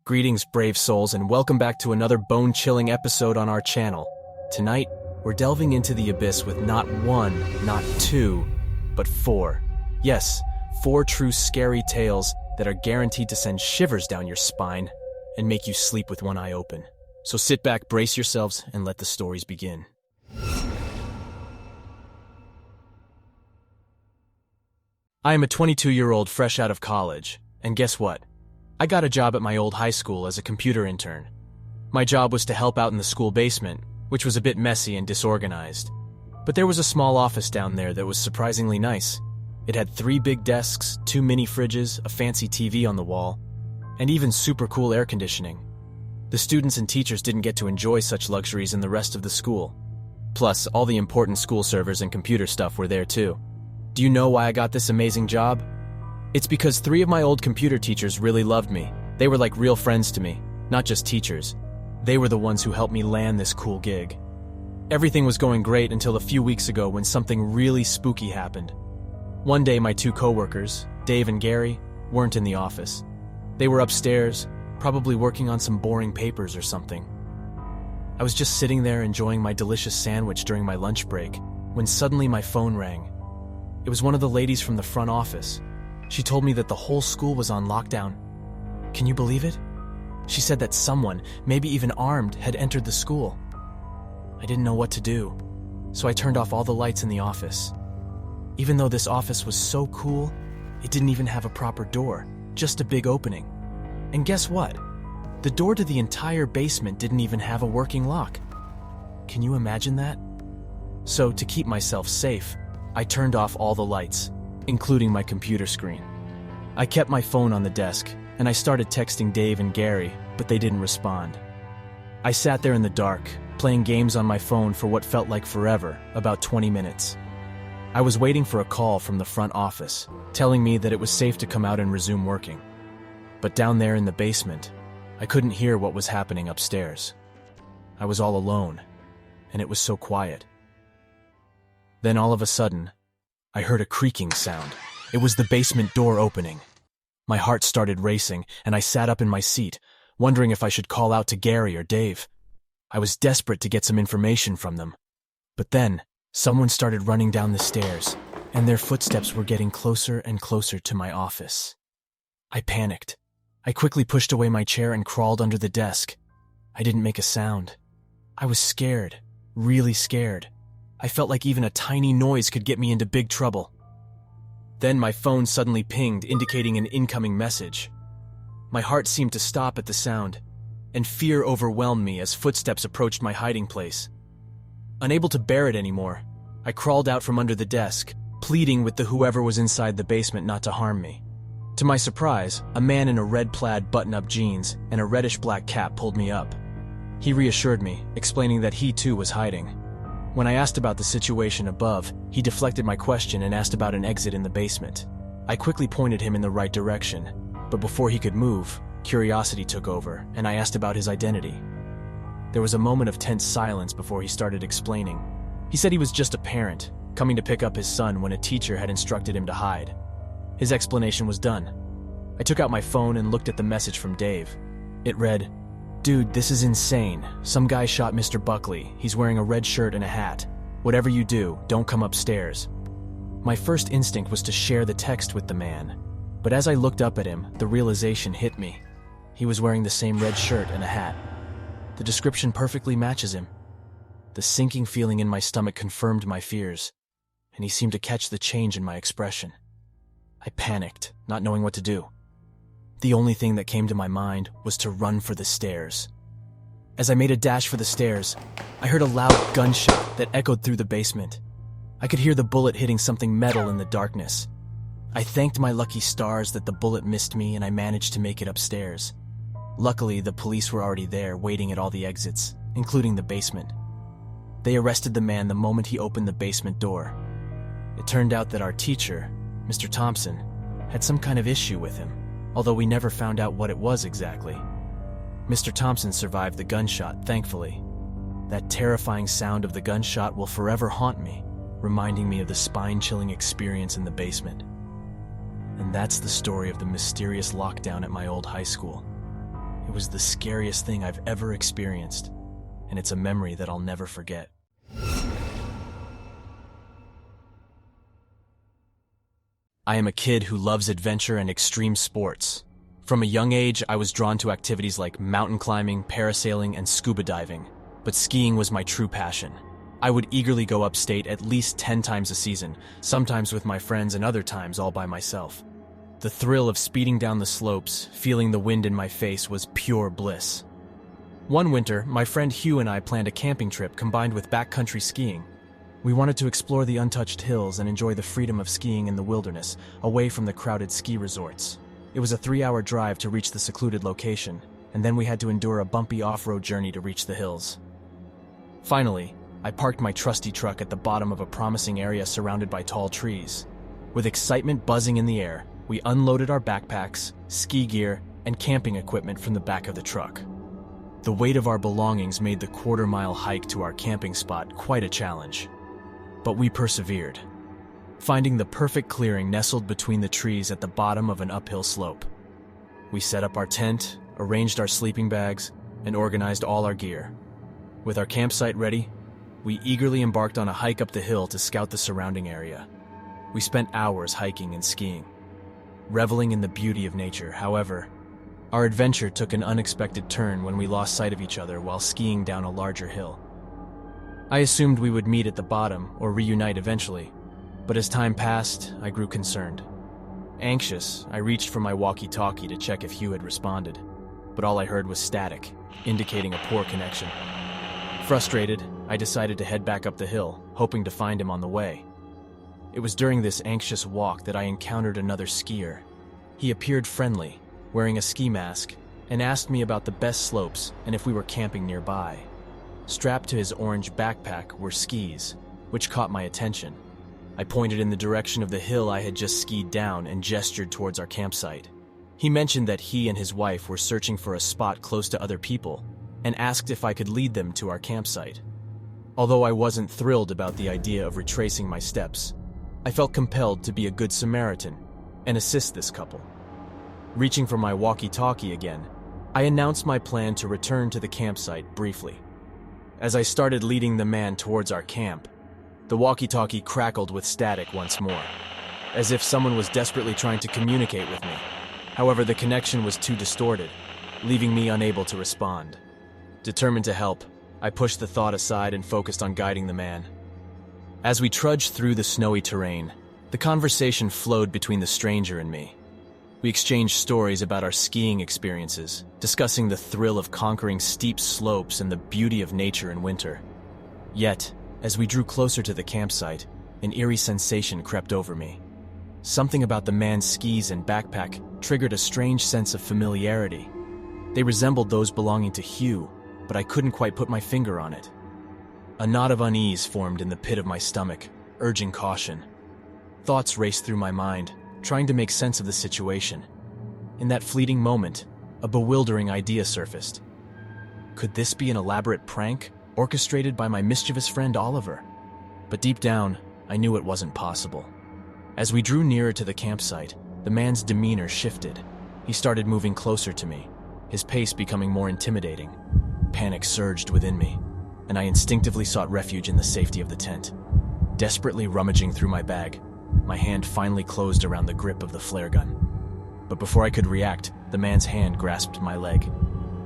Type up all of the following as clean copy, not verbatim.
Greetings, brave souls, and welcome back to another bone-chilling episode on our channel. Tonight, we're delving into the abyss with not one, not two, but four. Yes, four true scary tales that are guaranteed to send shivers down your spine and make you sleep with one eye open. So sit back, brace yourselves, and let the stories begin. I am a 22-year-old fresh out of college, and guess what? I got a job at my old high school as a computer intern. My job was to help out in the school basement, which was a bit messy and disorganized. But there was a small office down there that was surprisingly nice. It had 3 big desks, 2 mini fridges, a fancy TV on the wall, and even super cool air conditioning. The students and teachers didn't get to enjoy such luxuries in the rest of the school. Plus, all the important school servers and computer stuff were there too. Do you know why I got this amazing job? It's because 3 of my old computer teachers really loved me. They were like real friends to me, not just teachers. They were the ones who helped me land this cool gig. Everything was going great until a few weeks ago when something really spooky happened. One day my 2 coworkers, Dave and Gary, weren't in the office. They were upstairs, probably working on some boring papers or something. I was just sitting there enjoying my delicious sandwich during my lunch break when suddenly my phone rang. It was one of the ladies from the front office. She told me that the whole school was on lockdown. Can you believe it? She said that someone, maybe even armed, had entered the school. I didn't know what to do, so I turned off all the lights in the office. Even though this office was so cool, it didn't even have a proper door, just a big opening. And guess what? The door to the entire basement didn't even have a working lock. Can you imagine that? So, to keep myself safe, I turned off all the lights, including my computer screen. I kept my phone on the desk, and I started texting Dave and Gary, but they didn't respond. I sat there in the dark, playing games on my phone for what felt like forever, about 20 minutes. I was waiting for a call from the front office, telling me that it was safe to come out and resume working. But down there in the basement, I couldn't hear what was happening upstairs. I was all alone, and it was so quiet. Then all of a sudden, I heard a creaking sound. It was the basement door opening. My heart started racing, and I sat up in my seat, wondering if I should call out to Gary or Dave. I was desperate to get some information from them. But then, someone started running down the stairs, and their footsteps were getting closer and closer to my office. I panicked. I quickly pushed away my chair and crawled under the desk. I didn't make a sound. I was scared, really scared. I felt like even a tiny noise could get me into big trouble. Then my phone suddenly pinged, indicating an incoming message. My heart seemed to stop at the sound, and fear overwhelmed me as footsteps approached my hiding place. Unable to bear it anymore, I crawled out from under the desk, pleading with whoever was inside the basement not to harm me. To my surprise, a man in a red plaid button-up jeans and a reddish-black cap pulled me up. He reassured me, explaining that he too was hiding. When I asked about the situation above, he deflected my question and asked about an exit in the basement. I quickly pointed him in the right direction, but before he could move, curiosity took over, and I asked about his identity. There was a moment of tense silence before he started explaining. He said he was just a parent, coming to pick up his son when a teacher had instructed him to hide. His explanation was done. I took out my phone and looked at the message from Dave. It read, "Dude, this is insane. Some guy shot Mr. Buckley. He's wearing a red shirt and a hat. Whatever you do, don't come upstairs." My first instinct was to share the text with the man, but as I looked up at him, the realization hit me. He was wearing the same red shirt and a hat. The description perfectly matches him. The sinking feeling in my stomach confirmed my fears, and he seemed to catch the change in my expression. I panicked, not knowing what to do. The only thing that came to my mind was to run for the stairs. As I made a dash for the stairs, I heard a loud gunshot that echoed through the basement. I could hear the bullet hitting something metal in the darkness. I thanked my lucky stars that the bullet missed me and I managed to make it upstairs. Luckily, the police were already there, waiting at all the exits, including the basement. They arrested the man the moment he opened the basement door. It turned out that our teacher, Mr. Thompson, had some kind of issue with him, although we never found out what it was exactly. Mr. Thompson survived the gunshot, thankfully. That terrifying sound of the gunshot will forever haunt me, reminding me of the spine-chilling experience in the basement. And that's the story of the mysterious lockdown at my old high school. It was the scariest thing I've ever experienced, and it's a memory that I'll never forget. I am a kid who loves adventure and extreme sports. From a young age, I was drawn to activities like mountain climbing, parasailing, and scuba diving, but skiing was my true passion. I would eagerly go upstate at least 10 times a season, sometimes with my friends and other times all by myself. The thrill of speeding down the slopes, feeling the wind in my face, was pure bliss. One winter, my friend Hugh and I planned a camping trip combined with backcountry skiing. We wanted to explore the untouched hills and enjoy the freedom of skiing in the wilderness, away from the crowded ski resorts. It was a 3-hour drive to reach the secluded location, and then we had to endure a bumpy off-road journey to reach the hills. Finally, I parked my trusty truck at the bottom of a promising area surrounded by tall trees. With excitement buzzing in the air, we unloaded our backpacks, ski gear, and camping equipment from the back of the truck. The weight of our belongings made the quarter-mile hike to our camping spot quite a challenge. But we persevered, finding the perfect clearing nestled between the trees at the bottom of an uphill slope. We set up our tent, arranged our sleeping bags, and organized all our gear. With our campsite ready, we eagerly embarked on a hike up the hill to scout the surrounding area. We spent hours hiking and skiing, reveling in the beauty of nature. However, our adventure took an unexpected turn when we lost sight of each other while skiing down a larger hill. I assumed we would meet at the bottom or reunite eventually, but as time passed, I grew concerned. Anxious, I reached for my walkie-talkie to check if Hugh had responded, but all I heard was static, indicating a poor connection. Frustrated, I decided to head back up the hill, hoping to find him on the way. It was during this anxious walk that I encountered another skier. He appeared friendly, wearing a ski mask, and asked me about the best slopes and if we were camping nearby. Strapped to his orange backpack were skis, which caught my attention. I pointed in the direction of the hill I had just skied down and gestured towards our campsite. He mentioned that he and his wife were searching for a spot close to other people and asked if I could lead them to our campsite. Although I wasn't thrilled about the idea of retracing my steps, I felt compelled to be a good Samaritan and assist this couple. Reaching for my walkie-talkie again, I announced my plan to return to the campsite briefly. As I started leading the man towards our camp, the walkie-talkie crackled with static once more, as if someone was desperately trying to communicate with me. However, the connection was too distorted, leaving me unable to respond. Determined to help, I pushed the thought aside and focused on guiding the man. As we trudged through the snowy terrain, the conversation flowed between the stranger and me. We exchanged stories about our skiing experiences, discussing the thrill of conquering steep slopes and the beauty of nature in winter. Yet, as we drew closer to the campsite, an eerie sensation crept over me. Something about the man's skis and backpack triggered a strange sense of familiarity. They resembled those belonging to Hugh, but I couldn't quite put my finger on it. A knot of unease formed in the pit of my stomach, urging caution. Thoughts raced through my mind, trying to make sense of the situation. In that fleeting moment, a bewildering idea surfaced. Could this be an elaborate prank orchestrated by my mischievous friend Oliver? But deep down, I knew it wasn't possible. As we drew nearer to the campsite, the man's demeanor shifted. He started moving closer to me, his pace becoming more intimidating. Panic surged within me, and I instinctively sought refuge in the safety of the tent. Desperately rummaging through my bag, my hand finally closed around the grip of the flare gun. But before I could react, the man's hand grasped my leg,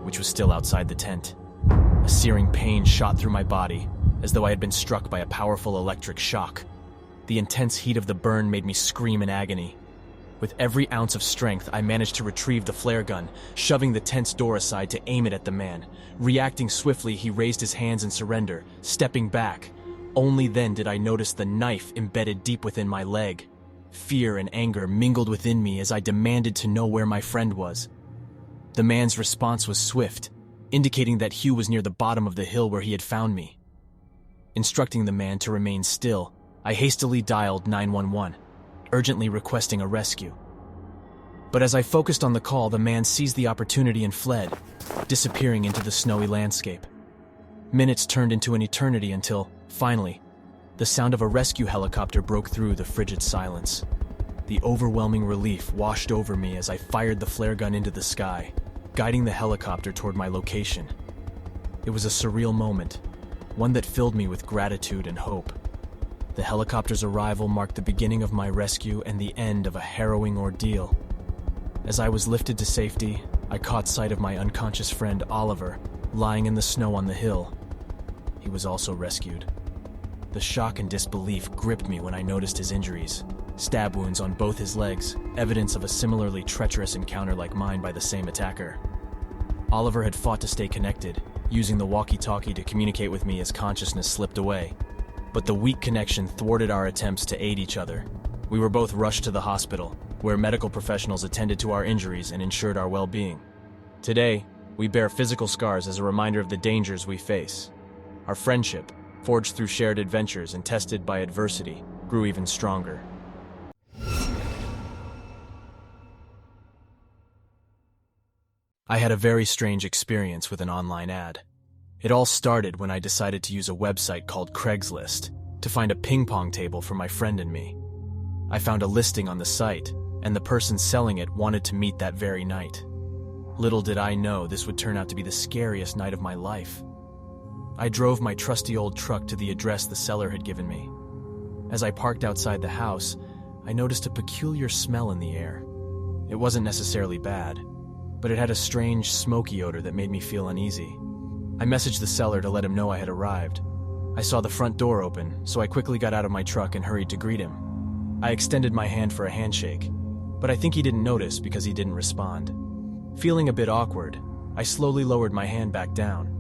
which was still outside the tent. A searing pain shot through my body, as though I had been struck by a powerful electric shock. The intense heat of the burn made me scream in agony. With every ounce of strength, I managed to retrieve the flare gun, shoving the tent's door aside to aim it at the man. Reacting swiftly, he raised his hands in surrender, stepping back. Only then did I notice the knife embedded deep within my leg. Fear and anger mingled within me as I demanded to know where my friend was. The man's response was swift, indicating that Hugh was near the bottom of the hill where he had found me. Instructing the man to remain still, I hastily dialed 911, urgently requesting a rescue. But as I focused on the call, the man seized the opportunity and fled, disappearing into the snowy landscape. Minutes turned into an eternity until, finally, the sound of a rescue helicopter broke through the frigid silence. The overwhelming relief washed over me as I fired the flare gun into the sky. guiding the helicopter toward my location. It was a surreal moment, one that filled me with gratitude and hope. The helicopter's arrival marked the beginning of my rescue and the end of a harrowing ordeal. As I was lifted to safety, I caught sight of my unconscious friend Oliver lying in the snow on the hill. He was also rescued. The shock and disbelief gripped me when I noticed his injuries. Stab wounds on both his legs, evidence of a similarly treacherous encounter like mine by the same attacker. Oliver had fought to stay connected, using the walkie-talkie to communicate with me as consciousness slipped away. But the weak connection thwarted our attempts to aid each other. We were both rushed to the hospital, where medical professionals attended to our injuries and ensured our well-being. Today, we bear physical scars as a reminder of the dangers we face. Our friendship, forged through shared adventures and tested by adversity, grew even stronger. I had a very strange experience with an online ad. It all started when I decided to use a website called Craigslist to find a ping pong table for my friend and me. I found a listing on the site, and the person selling it wanted to meet that very night. Little did I know this would turn out to be the scariest night of my life. I drove my trusty old truck to the address the seller had given me. As I parked outside the house, I noticed a peculiar smell in the air. It wasn't necessarily bad, but it had a strange, smoky odor that made me feel uneasy. I messaged the seller to let him know I had arrived. I saw the front door open, so I quickly got out of my truck and hurried to greet him. I extended my hand for a handshake, but I think he didn't notice because he didn't respond. Feeling a bit awkward, I slowly lowered my hand back down.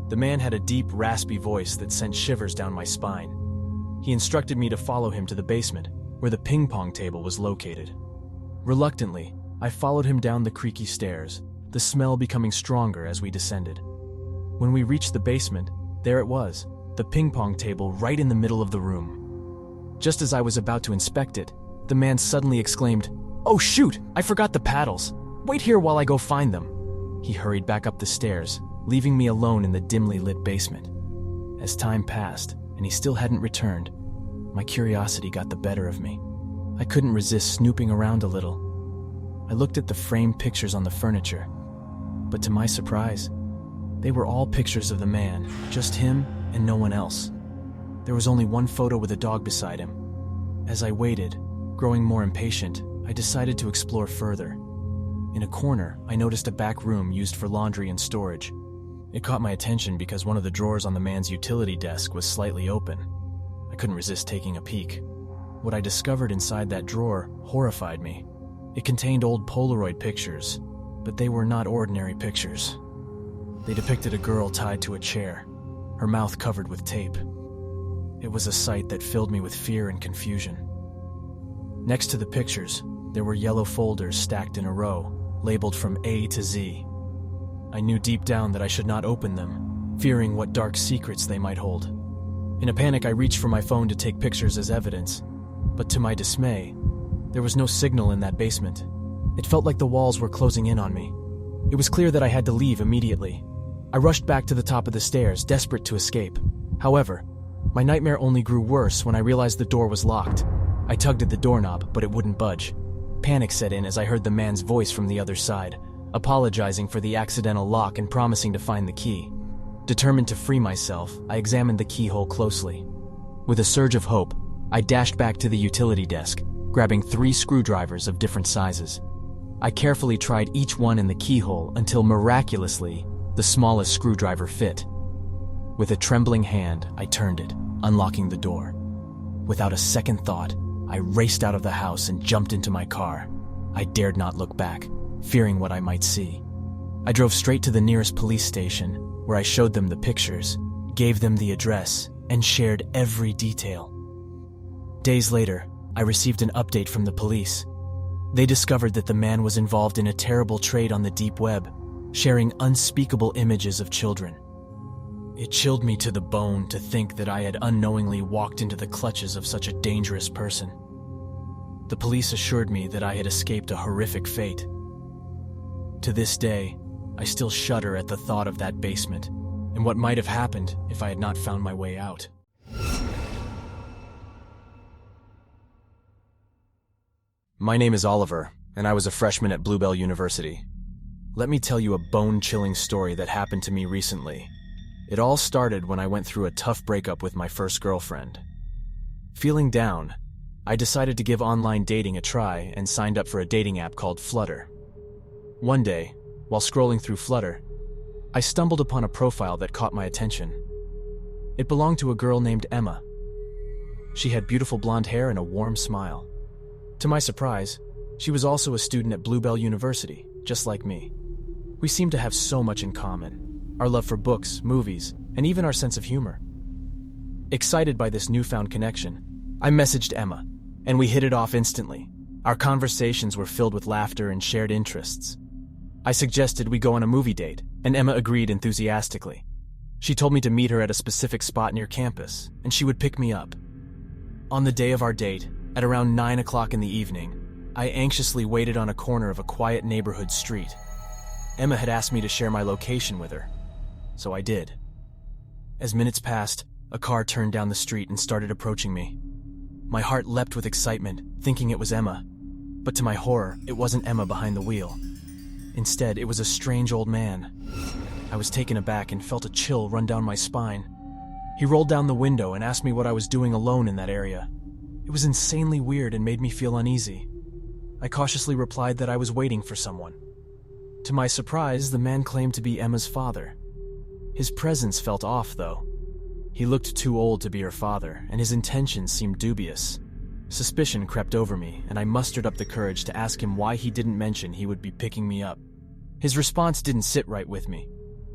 The man had a deep, raspy voice that sent shivers down my spine. He instructed me to follow him to the basement, where the ping pong table was located. Reluctantly, I followed him down the creaky stairs, the smell becoming stronger as we descended. When we reached the basement, there it was, the ping pong table right in the middle of the room. Just as I was about to inspect it, the man suddenly exclaimed, "Oh shoot, I forgot the paddles. Wait here while I go find them." He hurried back up the stairs, leaving me alone in the dimly lit basement. As time passed, and he still hadn't returned, my curiosity got the better of me. I couldn't resist snooping around a little. I looked at the framed pictures on the furniture, but to my surprise, they were all pictures of the man, just him and no one else. There was only one photo with a dog beside him. As I waited, growing more impatient, I decided to explore further. In a corner, I noticed a back room used for laundry and storage. It caught my attention because one of the drawers on the man's utility desk was slightly open. I couldn't resist taking a peek. What I discovered inside that drawer horrified me. It contained old Polaroid pictures, but they were not ordinary pictures. They depicted a girl tied to a chair, her mouth covered with tape. It was a sight that filled me with fear and confusion. Next to the pictures, there were yellow folders stacked in a row, labeled from A to Z. I knew deep down that I should not open them, fearing what dark secrets they might hold. In a panic, I reached for my phone to take pictures as evidence, but to my dismay, there was no signal in that basement. It felt like the walls were closing in on me. It was clear that I had to leave immediately. I rushed back to the top of the stairs, desperate to escape. However, my nightmare only grew worse when I realized the door was locked. I tugged at the doorknob, but it wouldn't budge. Panic set in as I heard the man's voice from the other side, apologizing for the accidental lock and promising to find the key. Determined to free myself, I examined the keyhole closely. With a surge of hope, I dashed back to the utility desk, grabbing 3 screwdrivers of different sizes. I carefully tried each one in the keyhole until miraculously, the smallest screwdriver fit. With a trembling hand, I turned it, unlocking the door. Without a second thought, I raced out of the house and jumped into my car. I dared not look back, fearing what I might see. I drove straight to the nearest police station, where I showed them the pictures, gave them the address, and shared every detail. Days later, I received an update from the police. They discovered that the man was involved in a terrible trade on the deep web, sharing unspeakable images of children. It chilled me to the bone to think that I had unknowingly walked into the clutches of such a dangerous person. The police assured me that I had escaped a horrific fate. To this day, I still shudder at the thought of that basement and what might have happened if I had not found my way out. My name is Oliver, and I was a freshman at Bluebell University. Let me tell you a bone-chilling story that happened to me recently. It all started when I went through a tough breakup with my first girlfriend. Feeling down, I decided to give online dating a try and signed up for a dating app called Flutter. One day, while scrolling through Flutter, I stumbled upon a profile that caught my attention. It belonged to a girl named Emma. She had beautiful blonde hair and a warm smile. To my surprise, she was also a student at Bluebell University, just like me. We seemed to have so much in common: our love for books, movies, and even our sense of humor. Excited by this newfound connection, I messaged Emma, and we hit it off instantly. Our conversations were filled with laughter and shared interests. I suggested we go on a movie date, and Emma agreed enthusiastically. She told me to meet her at a specific spot near campus, and she would pick me up. On the day of our date, at around 9 o'clock in the evening, I anxiously waited on a corner of a quiet neighborhood street. Emma had asked me to share my location with her, so I did. As minutes passed, a car turned down the street and started approaching me. My heart leapt with excitement, thinking it was Emma. But to my horror, it wasn't Emma behind the wheel. Instead, it was a strange old man. I was taken aback and felt a chill run down my spine. He rolled down the window and asked me what I was doing alone in that area. It was insanely weird and made me feel uneasy. I cautiously replied that I was waiting for someone. To my surprise, the man claimed to be Emma's father. His presence felt off, though. He looked too old to be her father, and his intentions seemed dubious. Suspicion crept over me, and I mustered up the courage to ask him why he didn't mention he would be picking me up. His response didn't sit right with me.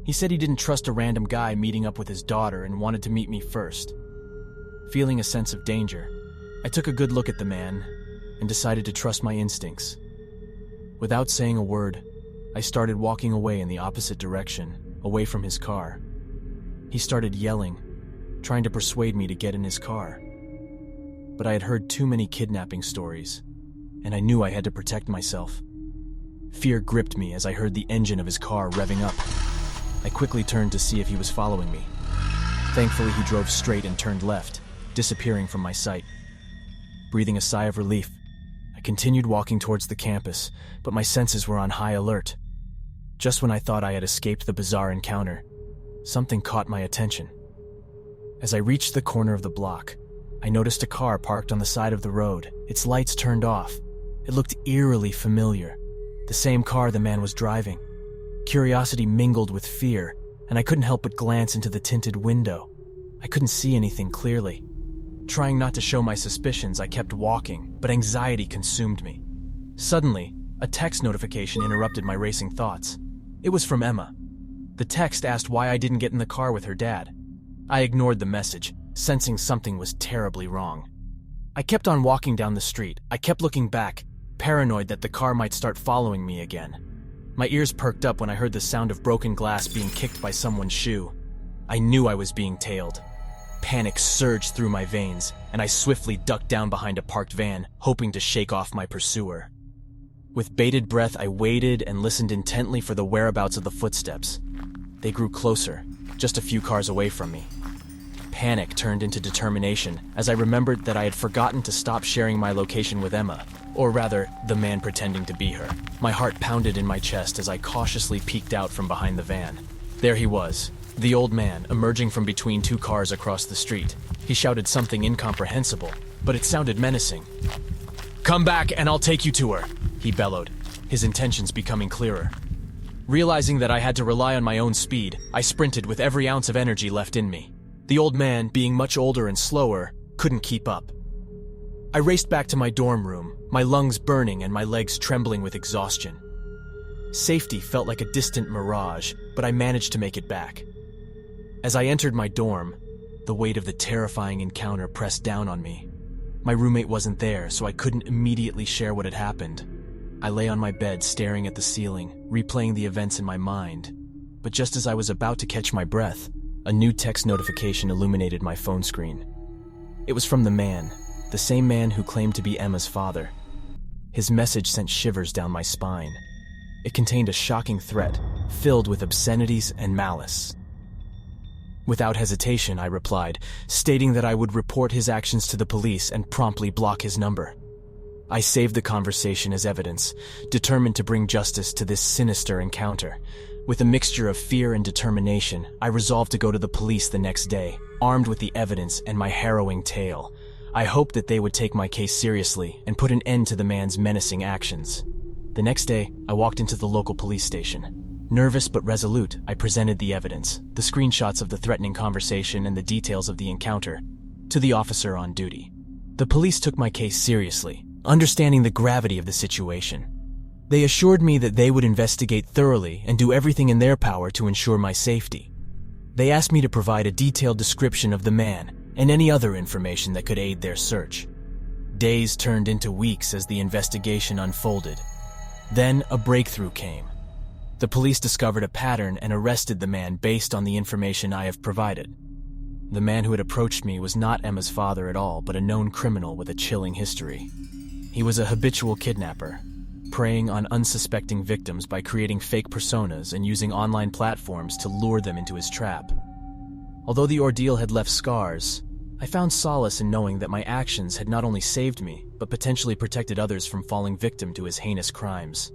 He said he didn't trust a random guy meeting up with his daughter and wanted to meet me first. Feeling a sense of danger, I took a good look at the man and decided to trust my instincts. Without saying a word, I started walking away in the opposite direction, away from his car. He started yelling, trying to persuade me to get in his car. But I had heard too many kidnapping stories, and I knew I had to protect myself. Fear gripped me as I heard the engine of his car revving up. I quickly turned to see if he was following me. Thankfully, he drove straight and turned left, disappearing from my sight. Breathing a sigh of relief, I continued walking towards the campus, but my senses were on high alert. Just when I thought I had escaped the bizarre encounter, something caught my attention. As I reached the corner of the block, I noticed a car parked on the side of the road, its lights turned off. It looked eerily familiar, the same car the man was driving. Curiosity mingled with fear, and I couldn't help but glance into the tinted window. I couldn't see anything clearly. Trying not to show my suspicions, I kept walking, but anxiety consumed me. Suddenly, a text notification interrupted my racing thoughts. It was from Emma. The text asked why I didn't get in the car with her dad. I ignored the message, sensing something was terribly wrong. I kept on walking down the street. I kept looking back, paranoid that the car might start following me again. My ears perked up when I heard the sound of broken glass being kicked by someone's shoe. I knew I was being tailed. Panic surged through my veins, and I swiftly ducked down behind a parked van, hoping to shake off my pursuer. With bated breath, I waited and listened intently for the whereabouts of the footsteps. They grew closer, just a few cars away from me. Panic turned into determination as I remembered that I had forgotten to stop sharing my location with Emma, or rather, the man pretending to be her. My heart pounded in my chest as I cautiously peeked out from behind the van. There he was, the old man, emerging from between two cars across the street. He shouted something incomprehensible, but it sounded menacing. "Come back and I'll take you to her," he bellowed, his intentions becoming clearer. Realizing that I had to rely on my own speed, I sprinted with every ounce of energy left in me. The old man, being much older and slower, couldn't keep up. I raced back to my dorm room, my lungs burning and my legs trembling with exhaustion. Safety felt like a distant mirage, but I managed to make it back. As I entered my dorm, the weight of the terrifying encounter pressed down on me. My roommate wasn't there, so I couldn't immediately share what had happened. I lay on my bed staring at the ceiling, replaying the events in my mind. But just as I was about to catch my breath, a new text notification illuminated my phone screen. It was from the man, the same man who claimed to be Emma's father. His message sent shivers down my spine. It contained a shocking threat, filled with obscenities and malice. Without hesitation, I replied, stating that I would report his actions to the police and promptly block his number. I saved the conversation as evidence, determined to bring justice to this sinister encounter. With a mixture of fear and determination, I resolved to go to the police the next day, armed with the evidence and my harrowing tale. I hoped that they would take my case seriously and put an end to the man's menacing actions. The next day, I walked into the local police station. Nervous but resolute, I presented the evidence, the screenshots of the threatening conversation and the details of the encounter, to the officer on duty. The police took my case seriously, understanding the gravity of the situation. They assured me that they would investigate thoroughly and do everything in their power to ensure my safety. They asked me to provide a detailed description of the man and any other information that could aid their search. Days turned into weeks as the investigation unfolded. Then a breakthrough came. The police discovered a pattern and arrested the man based on the information I have provided. The man who had approached me was not Emma's father at all, but a known criminal with a chilling history. He was a habitual kidnapper, preying on unsuspecting victims by creating fake personas and using online platforms to lure them into his trap. Although the ordeal had left scars, I found solace in knowing that my actions had not only saved me, but potentially protected others from falling victim to his heinous crimes.